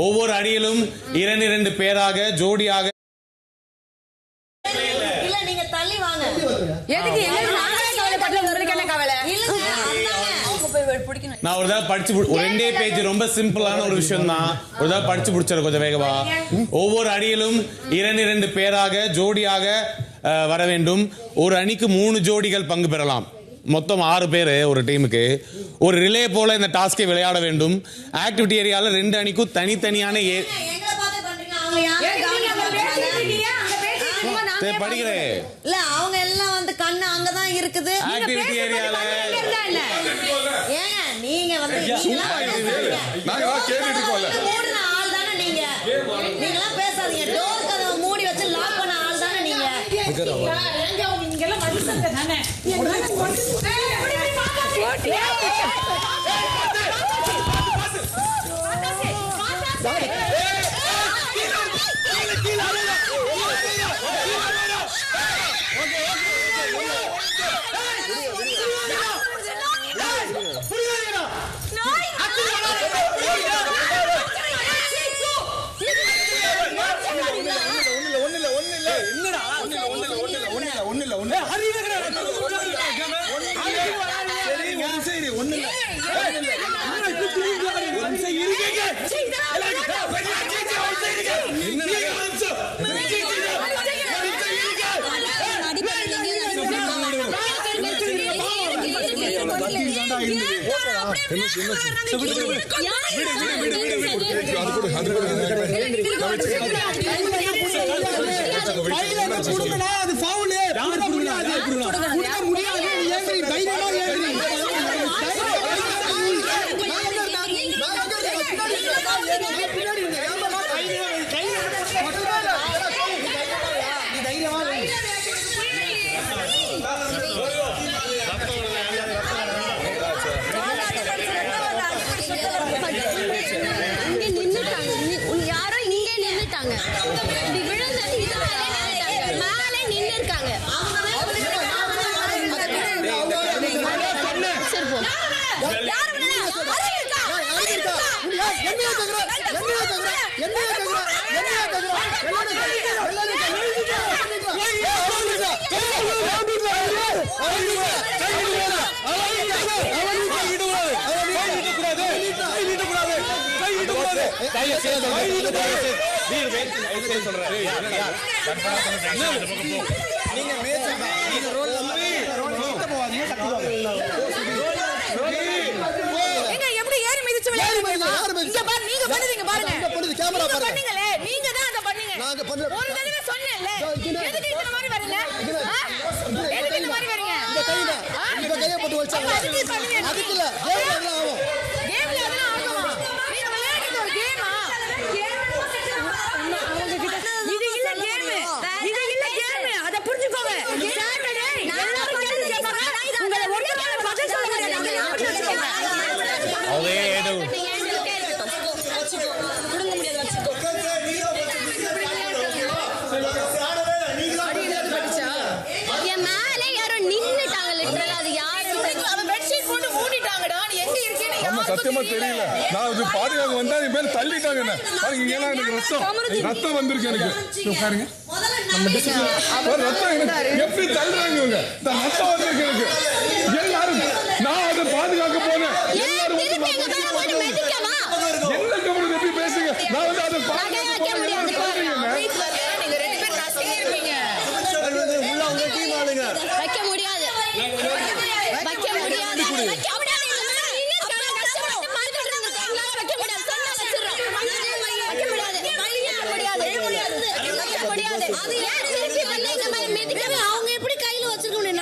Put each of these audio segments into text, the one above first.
ஒவ்வொரு அணியிலும் 2 பேராக ஜோடியாக நான் ஒரு தடவை படிச்சு ஒரு 2 பேஜ் ரொம்ப சிம்பிளான ஒரு விஷயம் தான். ஒரு தடவை படிச்சு முடிச்சிருக்கோம் கொஞ்சம் வேகமா. ஒவ்வொரு அணியிலும் 2 பேராக ஜோடியாக வர வேண்டும். ஒரு அணிக்கு 3 ஜோடிகள் பங்கு பெறலாம். மொத்தம் 6 பேர் ஒரு டீமுக்கு. ஒரு ரிலே போல இந்த டாஸ்கை விளையாட வேண்டும். ஆக்டிவிட்டி ஏரியால 2 அணிக்கும் தனித்தனியான படிக்கிறேன் இல்ல அவங்க எல்லாம் வந்து கண்ணு அங்கதான் இருக்குது. ஆக்டிவிட்டி ஏரியால ஏங்க நீங்க வந்து ஆள் தானே நீங்க. நீங்களாம் பேசாதீங்க. டோர் கதவை மூடி வச்சு லாக் பண்ண ஆள் தானே நீங்க. சத்தியமா தெரியல. நான் பாதுகாக்க வந்தா என் பேர் தள்ளிட்டாங்க. ரத்தம் வந்திருக்கு எனக்கு. பாருங்க ரத்தம் எப்படி தள்ளுறாங்க இவங்க. ரத்தம் வந்திருக்கு எனக்கு. எல்லாரும் நான் அதை பாதுகாக்க போனேன். எல்லாரும் என்ன கம்பெனி எப்படி பேசுங்க. நான் வந்து அதை பாதுகாக்க போனேன். அவங்க எப்படி கையில வச்சிருக்க முடியும்.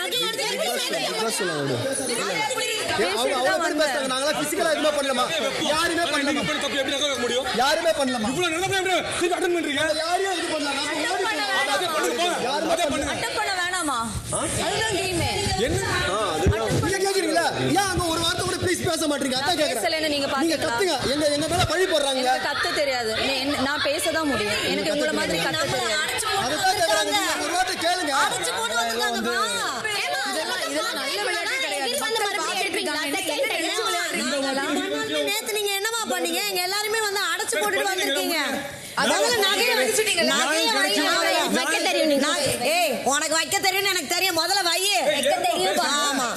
வேணாமா பேச மாட்டீங்க. அதான் கேக்குறேன். நீங்க கத்துங்க. எங்க மேல பழி போடுறாங்க. கத்த தெரியாது. நான் பேசதான் முடியும். எனக்கு உங்கள மாதிரி கத்த தெரியாது. அதுதான் கேக்குறாங்க. நீங்க ஒரு வார்த்தை கேளுங்க. அடிச்சு போட்டு வந்துட்டாங்கம்மா. இதெல்லாம் நல்ல விளையாட்டு கிடையாது. நேத்து நீங்க என்னமா பண்ணீங்க? எங்க எல்லாருமே வந்து அடைச்சு போட்டுட்டு வந்திருக்கீங்க. அதாவது நகையை வச்சுட்டீங்க. வைக்க தெரியும் நீங்க. ஏய் உனக்கு வைக்க தெரியும்னு எனக்கு தெரியும். முதல்ல வை. வைக்க தெரியும். ஆமா.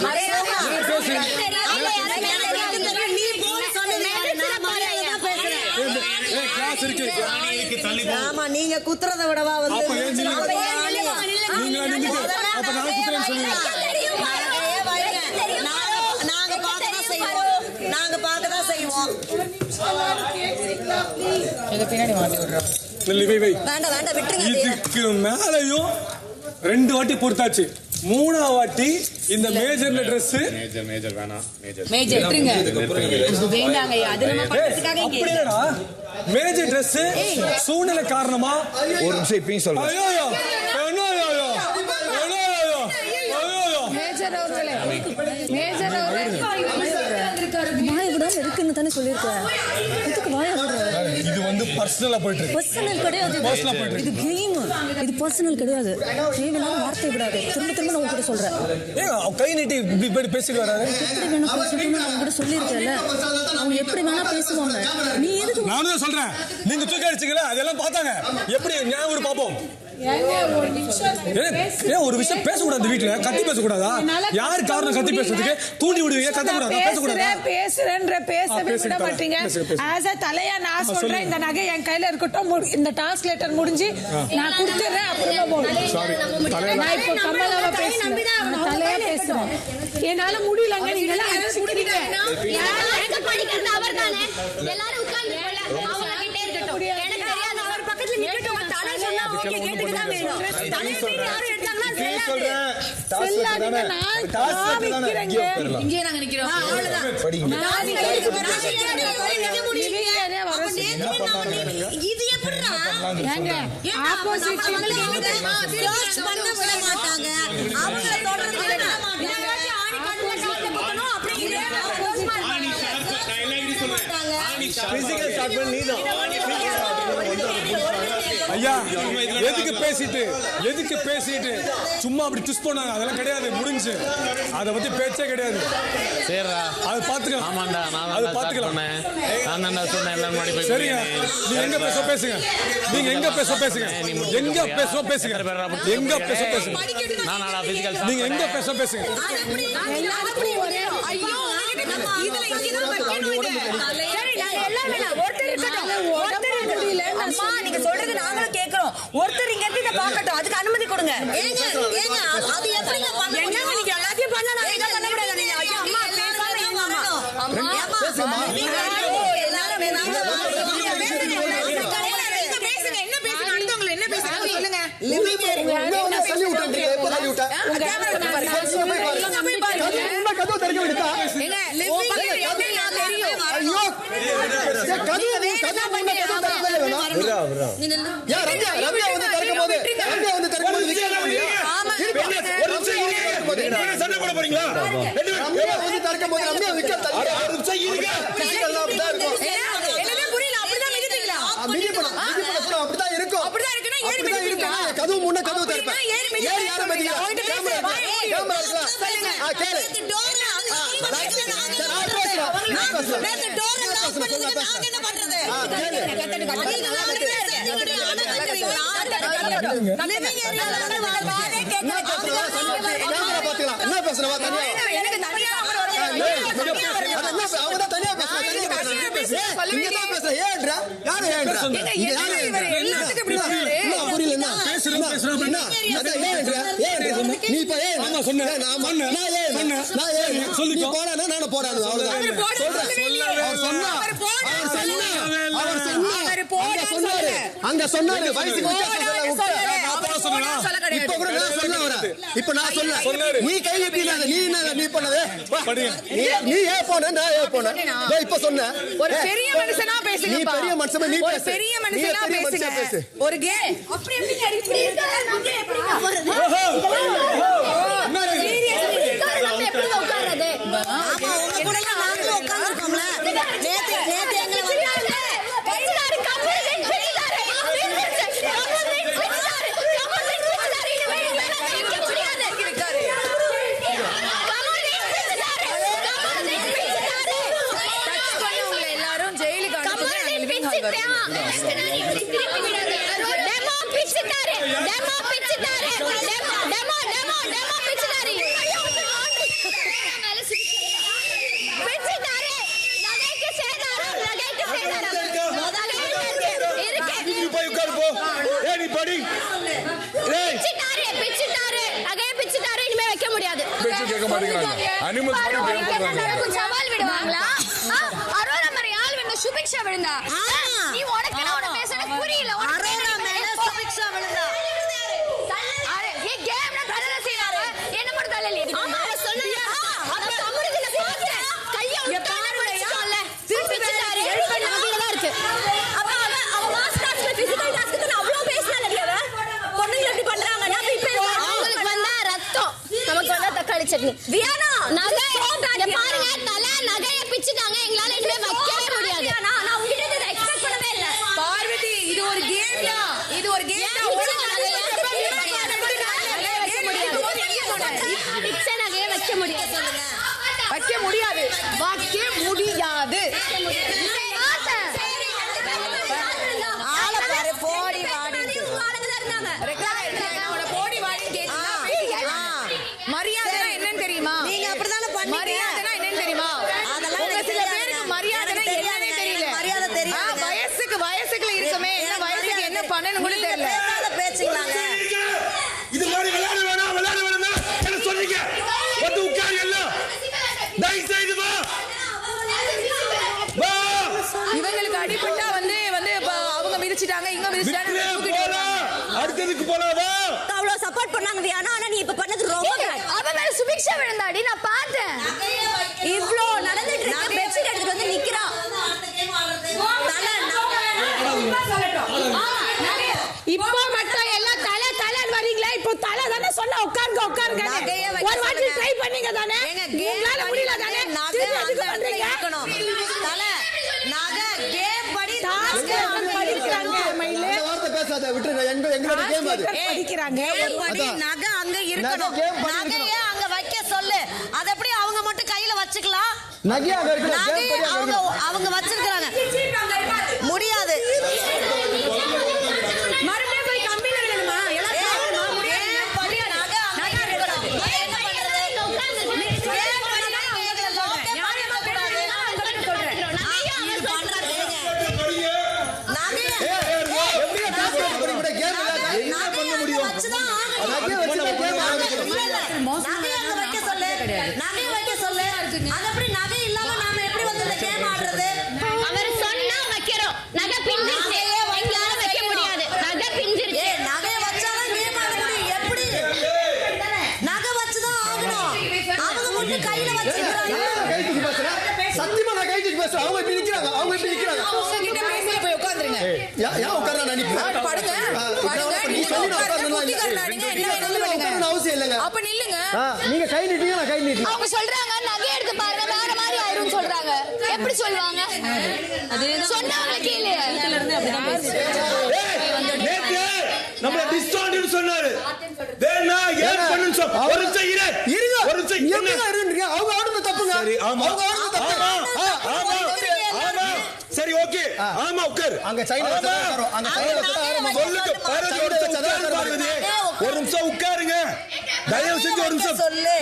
நீ போன் சொன்னீங்க. நான் மரியாதையா பேசுறேன். கிளாஸ் இருக்கு. ஆமா நீங்க குத்துறத விடவா வந்து அப்ப ஏன் நீங்க நின்னுட்டு அப்ப நான் குத்துறேன்னு சொல்லுங்க. நாங்க பார்க்கதான் செய்வோம். வேண்டாம் விட்டுருங்க. இதுக்கு மேலையும் 2 வாட்டி பொறுத்தாச்சு. 3ஆவது வாட்டி இந்த மேஜர்ல Dress மேஜர் வேணாம். மேஜர் வேண்டாங்க. அது நம்ம பண்றதுக்காக இங்க அப்படியேடா மேஜர் Dress சூழ்நிலை காரணமா ஒரு நிமிஷம் இப்பயும் சொல்றேன். ஐயோ மேஜர் வாய விடாம இருக்குன்னு தானே சொல்லிருக்கேன். இதுக்கு வாய விடுற. இது வந்து பர்சனலா போயிட்டு இருக்கு. பர்சனல் கிடையாது. இது கேம். இது பர்சனல் கிடையாது. தேவையில்லாம வார்த்தை விடாது. திரும்ப நான் உங்ககிட்ட சொல்றேன். ஏன் கை நீட்டி இப்படி பேசிட்டு வராரு? எப்படி வேணா பேசணும்னு நான் உங்ககிட்ட சொல்லியிருக்கேன்ல. அவங்க எப்படி வேணா பேசுவாங்க. நீ எதுக்கு நானும் தான் சொல்றேன். நீங்க தூக்கி அடிச்சீங்களா? அதெல்லாம் பார்த்தாங்க. எப்படி ஞாபகம் ஒரு பாப்போம். ஒரு விஷயம் பேசக்கூடாது. வீட்டுல கத்தி பேசக்கூடாதா? யாரு காரணம் கத்தி பேசுறதுக்கு? தூண்டி விடுவீங்க. கத்தக்கூடாதா? பேசக்கூடாதா? பேசவே விட மாட்டீங்க. ஆஸ் அ தலையா நான் சொல்றேன். இந்த நகை என் கையில இருக்கட்டும். இந்த டாஸ்லேட்டர் முடிஞ்சு நான் கொடுத்துறேன். அப்புறமா போறேன். சாரி நான் இப்போ கமலாவை பேசுறேன். தலையா பேசுறேன். என்னால முடியலங்க. நீங்க எல்லாம் அடிச்சுக்கிறீங்க. படிக்கிறது அவர் தானே. எல்லாரும் உட்கார்ந்து அவங்க கிட்டே இருக்கட்டும். எனக்கு தெரியாது. அவர் பக்கத்துல நிக்கட்டும். தலை சொன்னா ஓகே கேட்டுக்கு தான் வேணும். தலை மீறி யாரும் எடுத்தாங்கன்னா செல்லாதீங்க. நான் காமிக்கிறேங்க. இங்கே நாங்க நிக்கிறோம். அவ்வளவுதான். இது எப்படிடா? ஏங்க ஆப்போசிட் பண்ண விட மாட்டாங்க. அவங்க தொடர்ந்து ஆணி கண்ணுல காட்ட போகணும். அப்படி பிசிக்கல் ஸ்டார்ட் பண்ணி நீதான். ஐயா எதுக்கு பேசிட்டு சும்மா அப்படி ட்விஸ்ட் பண்ணாங்க. அதெல்லாம் கிடையாது. முடிஞ்சு அதை பத்தி பேச்சே கிடையாது. சரிடா அது பாத்துக்கலாம். ஆமாண்டா அது பாத்துக்கலாம். நான் தான் சொன்னேன். எல்லாரும் முன்னாடி போய் சரிங்க. நீங்க எங்க பேசுங்க. நீங்க பேசுங்க. நான் பிசிக்கல் நீங்க எங்க பேசுங்க. ஐயோ இதுல இங்கதான் அம்மா நீங்க சொல்றது நாங்களும் கேக்குறோம். ஒருத்தர் இங்க இருந்து இத பார்க்கட்டும். அதுக்கு அனுமதி கொடுங்க. ஏங்க அது எப்படிங்க பண்ண முடியும்? நீங்க எல்லாத்தையும் பண்ணலாம். நான் இத பண்ண முடியாது. நீங்க ஐயா அம்மா பேசாம இருங்க. அம்மா பேசுமா. நீங்க எல்லாரும் பேசுங்க. என்ன பேசுங்க? அடுத்தவங்க என்ன பேசுறாங்க சொல்லுங்க. லிவிங் ஏரியா என்ன சொல்லி விட்டீங்க? எப்ப சொல்லி விட்டா? போய் பாருங்க. என்ன கதவு திறக்க விடுதா? ஏங்க லிவிங் ஏரியா நான் தெரியும். ஐயோ கதவு ரம்யா வந்து திறக்கும்போது ஆமா சண்டை போட போறீங்களா? ரம்யா வந்து திறக்கும்போது ரம்யா விக்க தள்ளி ஒரு நிமிஷம் இருங்க. பிசிக்கல்னா அப்படிதான் இருக்கும். எல்லாமே புரியல. அப்படிதான் மிதிப்பீங்களா? மிதிப்பணும் அப்படிதான் இருக்கும். அப்படிதான் இருக்குனா ஏறி மிதிப்பீங்களா? கதவு முன்ன கதவு திறப்பேன். ஏறி யார மதியா? கேமரா இருக்கலாம். கேளு. டோர் நேத்து டோர் லாக் பண்ணதுக்கு நாங்க என்ன பண்றது? என்ன பேசுறவா தனியா? எனக்கு தனியா அவங்க தனியா பேசுறேன். ஏன்றா யாரு ஏன்றா? புரியல. நீ இப்ப ஏன் சொன்ன? சொல்லி போறானே நானும் போறானு. அங்க சொன்னாரு இப்ப நான் சொல்ல நீ கை எப்படினாத நீ என்ன நீ பண்ணது? நீ ஏன் போன நான் ஏன் போன? இப்ப சொன்ன ஒரு பெரிய மனுஷனா பேசுங்க. நீ பெரிய மனுஷனா நீ ஒரு பெரிய மனுஷனா பேசுங்க. ஒரு கே அப்படி எப்படி அடிக்கிறீங்க? எப்படிங்க போறது? ஆமா உங்க கூட நாங்களும் உட்கார்ந்துருக்கோம்ல. நேத்து எங்களை வந்தாங்க. பிச்சுட்டாரு, கம்பெனி பிச்சுட்டாரு. எல்லாரும் ஜெயிலுக்கு அனுப்புங்க. போய் உட்காரு போ. ஏய் நீ படி. ஏய் இனிமே வைக்க முடியாது. பேச்சு கேட்க மாட்டேங்கிறாங்க. அனிமல் சவால் விடுவாங்களா? அரோரா மாதிரி ஆள் விழுந்த சுபிக்ஷா விழுந்தா. நீ உனக்கு நான் பேசுறது புரியல. அரோரா மேல சுபிக்ஷா விழுந்தா. ஏ கேம்ல தலல செய்றாங்க. என்ன மட்டும் தலல ஏறி. ஆமா சொல்லுங்க. அந்த சமரத்துல பாத்து கைய உட்கார்ந்துல. திருப்பி பிச்சுட்டாரு. எழுப்பனால தான் இருக்கு. அப்ப அவ மாஸ்டர்ஸ் பிசிக்கல் டாஸ்க்கு அவ்வளவு பேசலடி அவ. பொண்ணுங்க எப்படி பண்றாங்க? நான் இப்ப அவங்களுக்கு வந்தா ரத்தம். நமக்கு வந்தா தக்காளி சட்னி. வியானா நகை இங்க பாருங்க தல நகைய பிச்சுட்டாங்க. எங்களால இனிமே வைக்கவே முடியாது. நான் உங்ககிட்ட இதை எக்ஸ்பெக்ட் பண்ணவே இல்ல. பார்வதி இது ஒரு கேம் தான். இது ஒரு கேம் தான். வைக்க முடியாது. ஆளை பாரு போடி வாடி. போடி வாடி மரியாதை என்னன்னு தெரியுமா? நீங்க அப்படிதானே பண்ணீங்க. மரியாதை என்னன்னு தெரியுமா? அதெல்லாம் உங்க சில பேருக்கு மரியாதை என்னன்னு தெரியல. மரியாதை தெரியும். வயசுக்குள்ள இருக்குமே. என்ன வயசுக்கு என்ன பண்ணணும் கூட தெரியல. பேச்சுங்களாங்க. இது மாதிரி விளையாட வேணாம் என்ன சொன்னீங்க? வந்து உட்காரு எல்லாம். தயவு செய்து வா. வா. இவங்களுக்கு அடிபட்டா வந்து அவங்க மிதிச்சிட்டாங்க, இங்க மிதிச்சிட்டாங்க. அடுத்ததுக்கு போலாம் வா. அவ்வளவு சப்போர்ட் பண்ணாங்க வியானா. ஆனா நீ இப்ப பண்ணது ரொம்ப bad. அவ மேல சுபிக்ஷா விழுந்தாடி நான் பார்த்தேன். இவ்ளோ நடந்துட்டு இருக்கு. பெட்ஷீட் எடுத்துட்டு வந்து நிக்கிறா. இப்போ மட்டும் எல்லாம் தலை வரீங்களா? இப்போ தலை தானே சொன்ன உட்காருங்க. ஒரு வாட்டி ட்ரை பண்ணீங்க தானே? உங்களால முடியல தானே? திருப்பி எதுக்கு பண்றீங்க? தலை நகை கேம் படி படிக்கிறாங்க மயிலே. இந்த வார்த்தை பேசாத விட்டுருங்க. எங்களோட கேம் அது. படிக்கிறாங்க. படி நகை அங்க இருக்கணும். நகைய அங்க வைக்க சொல்லு. அத எப்படி அவங்க மட்டும் கையில வச்சுக்கலாம்? நகையா அங்க இருக்கு. நகைய அவங்க வச்சிருக்காங்க. முடியாது. மறுபடியும் போய் கம்பில விடணுமா? எல்லாம் கேட்கணுமா? முடியாது. படி நகை அங்க இருக்கணும். என்ன பண்றது? கேம் பண்ணா அவங்க சொல்றேன். நியாயமா கூடாது. நான் சொல்றேன். இது பண்றாங்க. நகைய எப்படியா பேசுறது? இப்படி கேம் விளையாட என்ன பண்ண முடியும்? வச்சுதான் நகைய வச்சு கேம் ஆரம்பிக்கிறோம். நகைய அங்க வைக்க சொல்லு. நகைய வைக்க சொல்லு. அது எப்படி நகை இல்லாம நாம எப்படி வந்து இந்த கேம் ஆடுறது? அவர் சொன்னா வைக்கிறோம். நகை பிஞ்சிருச்சு. எங்களால வைக்க முடியாது. நகை பிஞ்சிருச்சு. நகைய வச்சாதான் கேம் ஆட முடியும். எப்படி? நகை வச்சுதான் ஆகணும். அவங்க மட்டும் கையில வச்சுக்கிறாங்க. கை தூக்கி பேசுறேன். சத்தியமா நான் கை தூக்கி பேசுறேன். அவங்க இப்படி நிக்கிறாங்க. உங்ககிட்ட பேசல போய் உட்கார்ந்துருங்க. ஏன் உட்கார்றா நினைக்கிறேன்? படுங்க. நீ சொல்லி நான் உட்கார்றேன். அவசியம் இல்லைங்க. அப்ப நில்லுங்க. நீங்க கை நீட்டீங்க, நான் கை நீட்டேன். அவங்க சொல்றாங்க நகை எடுத்து பாருங்க வேற மாதிரி ஆயிரும் சொல்றாங்க. எப்படி சொல்லுவாங்க? சொன்னவங்க கேளு. நேத்து நம்மள டிஸ்கவுண்ட் சொன்னாரு. வேணா ஏன் பண்ணுன்னு சொல். ஒரு நிமிஷம் இரு. ஒரு நிமிஷம் எப்படிங்க இருன்றீங்க? அவங்க ஆடுறது தப்புங்க. சரி ஆமா. அவங்க ஆடுறது தப்பு. ஆமா. சரி ஓகே. ஆமா உட்கார். அங்க சைடுல உட்காரோம். அங்க சைடுல உட்காரோம். சொல்லுங்க பார்வதி ஒரு நிமிஷம் பார்வதி. ஒரு நிமிஷம் உட்காருங்க. தயவு செஞ்சு ஒரு நிமிஷம்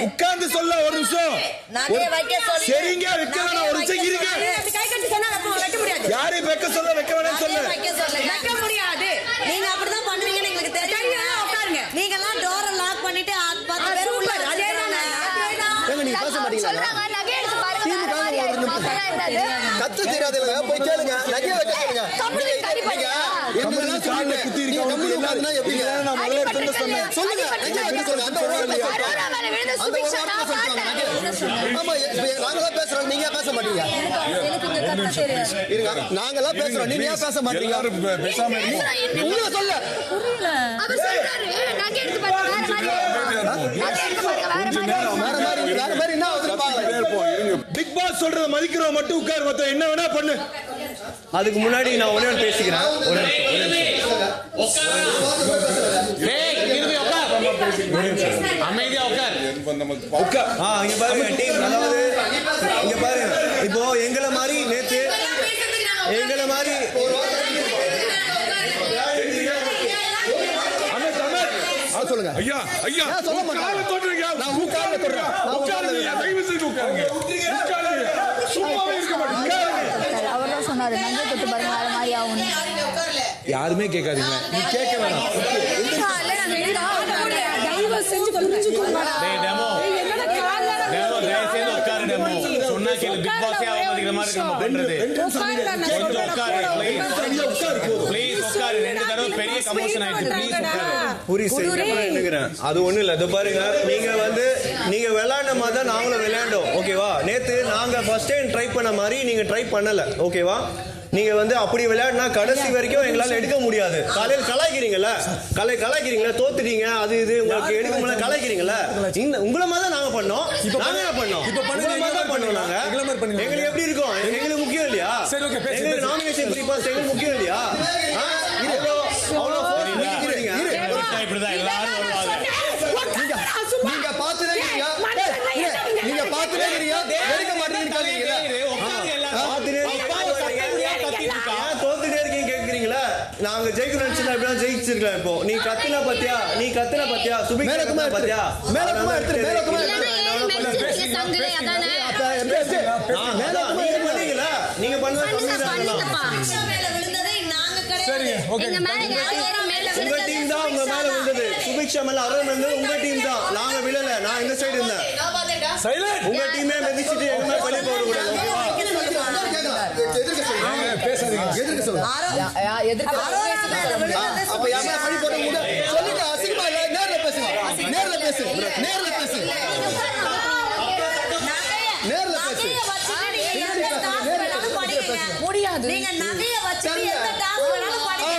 உட்கார்ந்து சொல்ல ஒரு நிமிஷம். நகைய வைக்க சொல்லு. சரிங்க வைக்க வேணாம் ஒரு நிமிஷம் இருங்க. கை கட்டி சொன்னா அப்ப வைக்க முடியாது. யாரையும் வைக்க சொல்ல வைக்க வேணாம் சொல்ல. வைக்க சொல்லு. வைக்க முடியாது. நீங்க அப்படிதான் பண்ணுவீங்கன்னு எங்களுக்கு தெரியும். உட்காருங்க. நீங்க எல்லாம் டோர லாக் பண்ணிட்டு 10 பேர் உள்ள அதேதானே. ஏங்க நீங்க பேச மாட்டீங்களா? சொல்றாங்க நகை எடுத்து பாருங்க வேற மாதிரி ஆயிரும். அப்பதான் என்னது? கத்து தெரியாதுங்க. போய் கேளுங்க. நகைய வைக்க சொல்லுங்க. கம்பெனி கறி பண்ணியா? எங்கெல்லாம் கால்ல குத்தி கம்பெனி உட்கார்ந்தா எப்படிங்க? நான் முதல்ல எடுத்து சொன்னேன். சொல்லுங்க. நகைய வைக்க சொல்லுங்க. அந்த ஒரு வார்த்தை அரோரா மேல விழுந்த அந்த ஒரு சுபிக்ஷா வார்த்தை நான் சொல்றாங்க. பார்த்தேன். ஆமா நாங்க தான் பேசுறோம். நீங்க பேச மாட்டீங்க? இருங்க, நாங்கெல்லாம் பேசுறோம், நீங்க ஏன் பேச மாட்டீங்க? பேசாம உங்களை சொல்ல அவர் சொல்றாரு நகை எடுத்து பாருங்க வேற மாதிரி வேற மாதிரி என்ன வச்சிருப்பாங்க? பிக் பாஸ் சொல்றத மதிக்கிறவன் மட்டும் உட்கார், மத்த என்ன வேணா பண்ணு. அதுக்கு முன்னாடி நான் ஒண்ணே ஒன்று பேசிக்கிறேன். அமைதியா உட்கார். இங்க பாருங்க டீம், அதாவது இங்க பாருங்க, இப்போ எங்களை மாதிரி நேத்து எங்களை மாதிரி சொல்லுங்க. ஐயா ஐயா சொல்ல மாட்டேன். காலை தொடுறீங்க. நான் உட்கார்ந்து தொடுறேன். உட்காருங்க, தயவு செய்து உட்காருங்க. உட்காருங்க. சும்மாவே இருக்க மாட்டீங்க. அவர் தான் சொன்னாரு நகை தொட்டு பாருங்க வேற மாதிரி ஆகும். யாருமே கேட்காதீங்க, நீ கேட்க வேணாம். தயவு செஞ்சு புரிஞ்சுக்கோங்கடா. டெமோ தயவு செய்து உட்காரு. டெமோ சொன்னா கேளு. பிக் பாஸே அவமதிக்கிற மாதிரி நம்ம பண்றது. கொஞ்சம் உட்காரு ப்ளீஸ். உட்காரு. 2 தடவை பெரிய கமோஷன் ஆயிடுச்சு. ப்ளீஸ் உட்காரு. புரியுறேன். அது ஒண்ணும் இல்ல. இது பாருங்க, நீங்க விளையாண்ட மாதிரி தான் நாங்களும் விளையாண்டோம். ஓகேவா? நேத்து நாங்க ஃபர்ஸ்ட் டைம் ட்ரை பண்ண மாதிரி நீங்க ட்ரை பண்ணல. ஓகேவா? நீங்க அப்படி விளையாடினா கடைசி வரைக்கும் எங்களால எடுக்க முடியாது. காலையில் கலாய்க்கிறீங்களா, தோத்துட்டீங்க, அது இது உங்களுக்கு எடுக்க முடியல, கலாய்க்கிறீங்களா? உங்களை மாதிரி தான் நாங்க பண்ணோம். நாங்க என்ன பண்ணோம்? உங்களை மாதிரி தான் பண்ணோம். நாங்க எங்களுக்கு எப்படி இருக்கும்? எங்களுக்கு முக்கியம் இல்லையா? எங்களுக்கு நாமினேஷன் எங்களுக்கு முக்கியம் இல்லையா? இப்படிதான் எல்லாரும் வருவாங்க. நீங்க பாத்துட்டே இருக்கீங்க, நீங்க பாத்துட்டே இருக்கீங்க, எடுக்க மாட்டீங்கன்னு தோத்துட்டே இருக்கீங்க கேக்குறீங்களா? நாங்க ஜெயிக்கணும் ஜெயிச்சிருக்கலாம். இப்போ நீ கத்துன பத்தியா சுபி பத்தியா நீங்க பண்ண உங்க டீம் தான் உங்க மேல விழுந்தது. சுபிக்ஷா மேல அருண் மேல உங்க டீம் தான். நாங்க விழல. நான் இந்த சைடு இருந்தேன். உங்க டீமே மெதிச்சிட்டு எங்க மேல பழி போட கூடாது. எதிர்க்க சொல்லுங்க. அப்ப யாரா பழி போட முடியாது. சொல்லுங்க, அசிங்கமா இல்ல. நேர்ல பேசுங்க. நேர்ல பேசு. முடியாது. நீங்க நகைய வச்சு எந்த டாஸ்க் வேணாலும் படிங்க.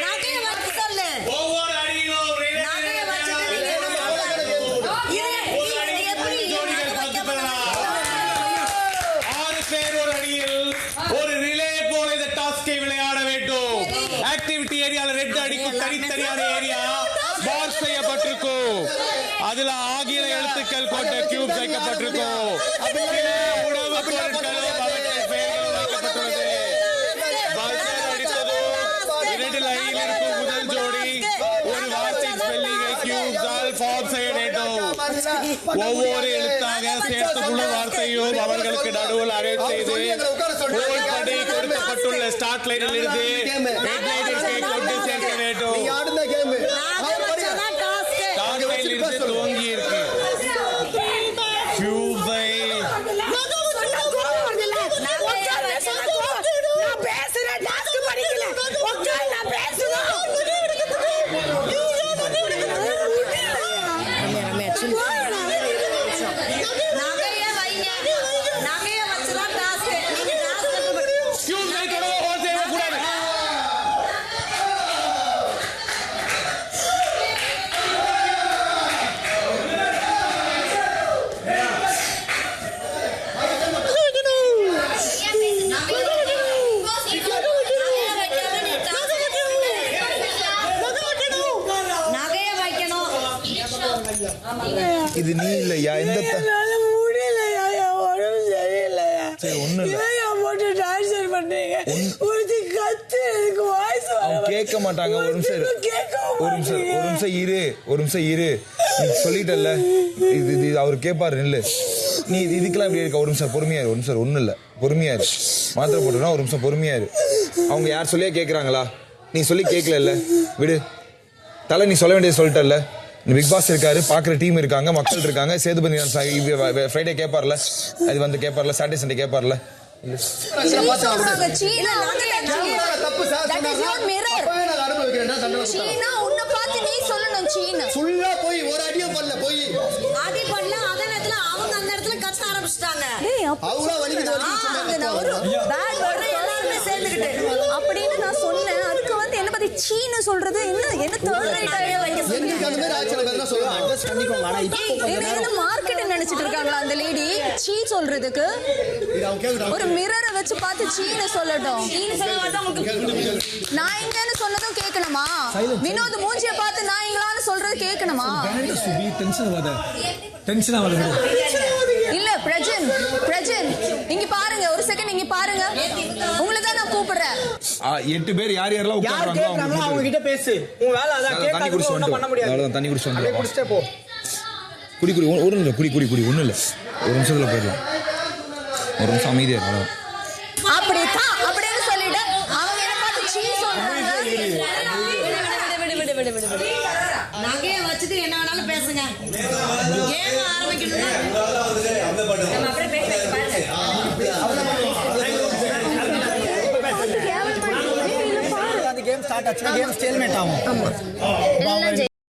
நகைய வச்சு சொல்லு. ஒவ்வொரு அடியிலும் நகைய வச்சு எப்படி 6 பேர் ஒரு அடியில் ஒரு ரிலே போல இந்த டாஸ்கை விளையாட வேண்டும். ஆக்டிவிட்டி ஏரியால ரெட் அடிக்கும் தனித்தனியான ஏரியா மார்க் செய்யப்பட்டிருக்கும். அதுல ஆகிய எழுத்துக்கள் கொண்ட கியூப் வைக்கப்பட்டிருக்கும். உணவு பொருட்களும் அவற்றின் பெயர்களும் வைக்கப்பட்டுள்ளது. இரண்டு லைனில் இருக்கும் முதல் ஜோடி ஒரு வார்த்தை ஸ்பெல்லிங்கை கியூப்ஸால் ஃபார்ம் செய்ய வேண்டும். ஒவ்வொரு எழுத்தாக சேர்த்து முழு வார்த்தையும் அவர்களுக்கு நடுவில் அரேஞ்ச் செய்து கோல் படி கொடுக்கப்பட்டுள்ள ஸ்டார்ட் லைனில் இருந்து ஹெட் லைனிற்கு கொண்டு சேர்க்க வேண்டும். ஸ்டார்ட் லைனில் இருந்து துவங்கி இருக்கு. கியூப்ஸை இது நீ இல்லையா? எந்த முடியலையா, உடம்பு சரியில்லையா, ஒண்ணு இல்ல. போட்டு டார்ச்சர் பண்றீங்க. ஒருத்தி கத்து எனக்கு வாய்ஸ் கேட்க மாட்டாங்க. ஒரு நிமிஷம் இரு. நீ சொல்லிட்டல்ல, இது அவர் கேட்பாரு. நில்லு. நீ இதுக்கெல்லாம் இப்படி இருக்க. ஒரு நிமிஷம் பொறுமையா இரு. ஒன்னும் இல்ல, பொறுமையா இரு. மாத்திரை போட்டுனா ஒரு நிமிஷம் பொறுமையா இரு. அவங்க யார் சொல்லியா கேட்கறாங்களா? நீ சொல்லி கேட்கல, விடு. தலை நீ சொல்ல வேண்டியது சொல்லிட்டல்ல. பிக் பாஸ் இருக்காரு, பாக்குற டீம் இருக்காங்க, மக்கள் இருக்காங்க. சேதுபதி ஃப்ரைடே கேட்பார்ல, அது வந்து கேட்பார்ல, சாட்டர்டே சண்டே கேட்பார்ல. போய் ஒரு அடியும் பண்ணல. போய் அடி பண்ணல. அதே நேரத்துல அவங்க அந்த இடத்துல ஆரம்பிச்சிட்டாங்க அவங்களா வலிக்குது அப்படின்னு நான் சொன்னேன். அதுக்கு வந்து என்ன பத்தி சீன்னு சொல்றது என்ன தேர்ட் ரைட் எங்களுக்கு அந்த மாதிரி ஆக்சுவலா வேற சொல்லுங்க அட்ஜஸ்ட் பண்ணிக்கோங்க. ஆனா இப்போ மார்க்கெட் நினைச்சிட்டு இருக்காங்களா அந்த லேடி சீ சொல்றதுக்கு? ஒரு மிரரை வச்சு பார்த்து சீன்னு சொல்லட்டும். நாய்ங்கன்னு சொன்னதும் கேட்கணுமா? வினோத் மூஞ்சிய பார்த்து நாய்ங்களான்னு சொல்றது கேட்கணுமா? இல்ல பிரஜன் இங்க பாருங்க, ஒரு செகண்ட் இங்க பாருங்க. உங்களை தான் நான் கூப்பிடுறேன். 8 பேர் யார் யாரெல்லாம் உட்கார்றாங்களோ அவங்க கிட்ட பேசு. உன் வேலை அதான். தண்ணி குடிச்சு ஒண்ணும் பண்ண முடியாது. அவ்வளவுதான், தண்ணி குடிச்சு அப்படியே குடிச்சிட்டே போ. குடி ஒண்ணும் இல்ல, குடி ஒண்ணும் இல்ல. ஒரு நிமிஷத்துல போயிடலாம். ஒரு நிமிஷம் அமைதியா இருக்கலாம். அப்படிதான் அப்படின்னு சொல்லிட்டு அவங்க என்ன பார்த்து சீ சொல்றாங்க. விடு. நகைய வச்சுட்டு என்ன வேணாலும் பேசுங்க. கேம் ஆரம்பிக்கணும்னா நம்ம அப்படியே பேச அந்த கேம் ஸ்டார்ட் ஆச்சுன்னா கேம் ஸ்டேல்மேட் ஆகும். எல்லாம்